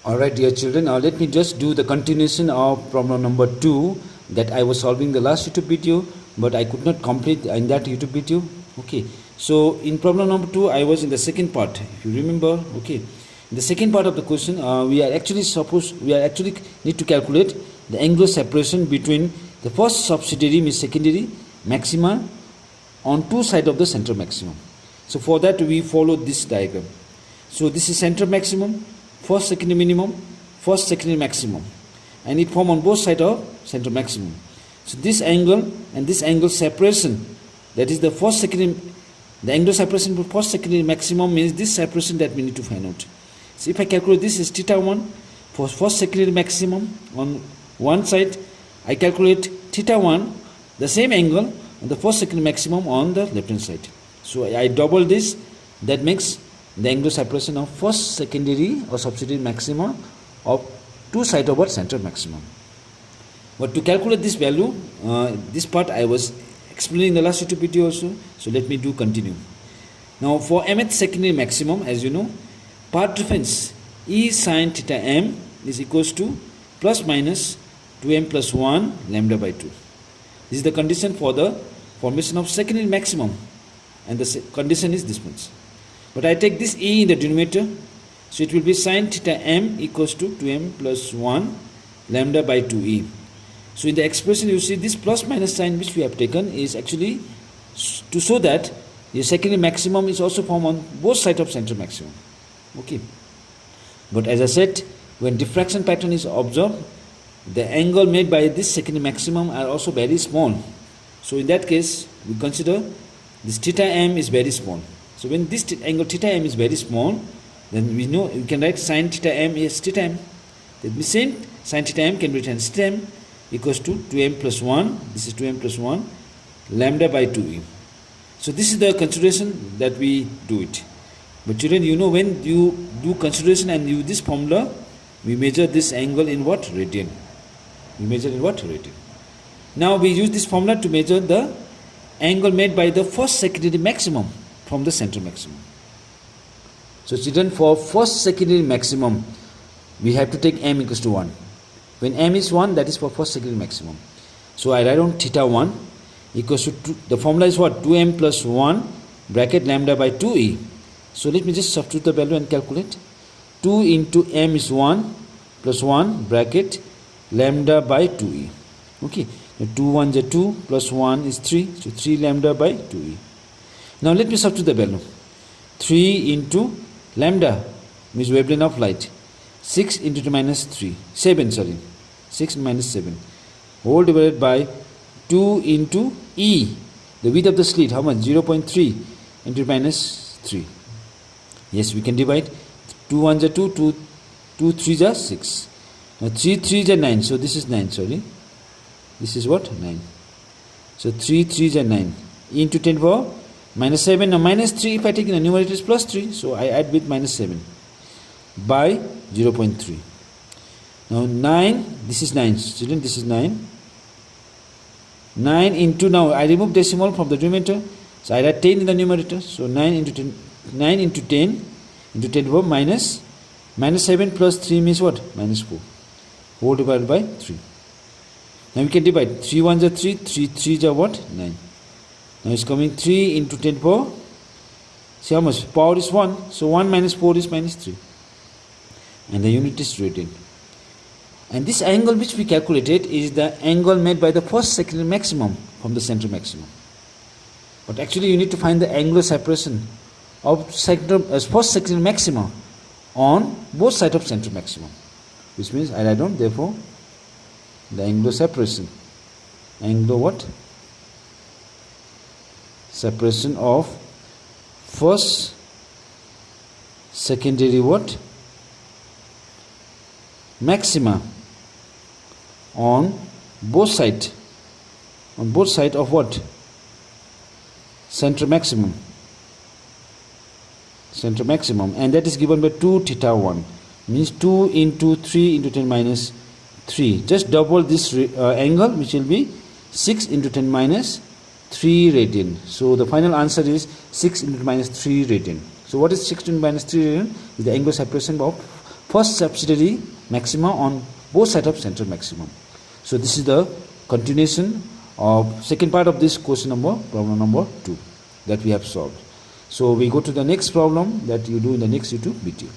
Alright, dear children, let me just do the continuation of problem number 2 that I was solving the last YouTube video, but I could not complete in that YouTube video. Okay, so in problem number 2 I was in the second part, if you remember. Okay, in the second part of the question, we are actually need to calculate the angular separation between the first subsidiary means secondary maxima on two sides of the center maximum. So for that we follow this diagram. So this is center maximum, first secondary minimum, first secondary maximum, and it form on both sides of center maximum. So this angle and this angle separation, that is the first secondary, the angle separation for first secondary maximum means this separation that we need to find out. So if I calculate this is theta 1 for first secondary maximum on one side, I calculate theta 1, the same angle on the first secondary maximum on the left hand side. So I double this, that makes the angular separation of first secondary or subsidiary maxima of two sides of our center maximum. But to calculate this value, this part I was explaining in the last YouTube video also, so let me do continue. Now for mth secondary maximum, as you know, part difference E sin theta m is equals to plus minus 2m plus 1 lambda by 2. This is the condition for the formation of secondary maximum, and the condition is this much. But I take this E in the denominator, so it will be sin theta m equals to 2m plus 1 lambda by 2e. So in the expression you see this plus minus sign which we have taken is actually to show that the secondary maximum is also formed on both sides of center maximum. Okay. But as I said, when diffraction pattern is observed, the angle made by this secondary maximum are also very small. So in that case, we consider this theta m is very small. So when this angle theta m is very small, then we know we can write sin theta m is theta m. That means sin theta m can be written as theta m equals to 2m plus 1, this is 2m plus 1, lambda by 2e. So this is the consideration that we do it. But children, you know, when you do consideration and use this formula, we measure this angle in what? Radian. We measure in what? Radian. Now we use this formula to measure the angle made by the first secondary maximum from the center maximum. So children, for first secondary maximum, we have to take m equals to 1. When m is 1, that is for first secondary maximum. So I write on theta 1 equals to 2, the formula is what? 2m plus 1 bracket lambda by 2e. So let me just substitute the value and calculate. 2 into m is 1 plus 1 bracket lambda by 2e. Okay, now 2 1 is 2 plus 1 is 3, so 3 lambda by 2e. Now let me substitute the value. 3 into lambda means wavelength of light. 6 into 10 minus 3, 7 sorry, 6 minus 7 whole divided by 2 into E, the width of the slit, how much? 0.3 into minus 3. Yes, we can divide. 2 1 is 2, 2 3 is 6. Now 3 3 is 9, so this is 9, sorry. This is what? 9. So 3 3 is 9. E into 10 power minus 7. Now minus 3, if I take in the numerator is plus 3, so I add with minus 7 by 0.3. Now 9, this is 9, children, this is 9. 9 into, now I remove decimal from the denominator, so I write 10 in the numerator, so 9 into 10, 9 into 10 into 10 power minus 7 plus 3 means what? Minus 4, whole divided by 3. Now we can divide. 3 1 is 3, 3 3 is what? 9. Now it's coming 3 into 10 power, see how much? Power is 1, so 1 minus 4 is minus 3. And the unit is radian. And this angle which we calculated is the angle made by the first secondary maximum from the center maximum. But actually you need to find the angular separation of first secondary maximum on both sides of center maximum, which means I write down therefore the angular separation. Angular what? Separation of first secondary what? Maxima on both sides of what? Center maximum, and that is given by 2 theta 1, means 2 into 3 into 10 minus 3. Just double this angle, which will be 6 into 10 minus 3 radian. So the final answer is 6 into minus 3 radian. So what is 6 into minus 3 radian? Is the angular separation of first subsidiary maxima on both sides of central maximum. So this is the continuation of second part of this question number, problem number 2 that we have solved. So we go to the next problem that you do in the next YouTube video.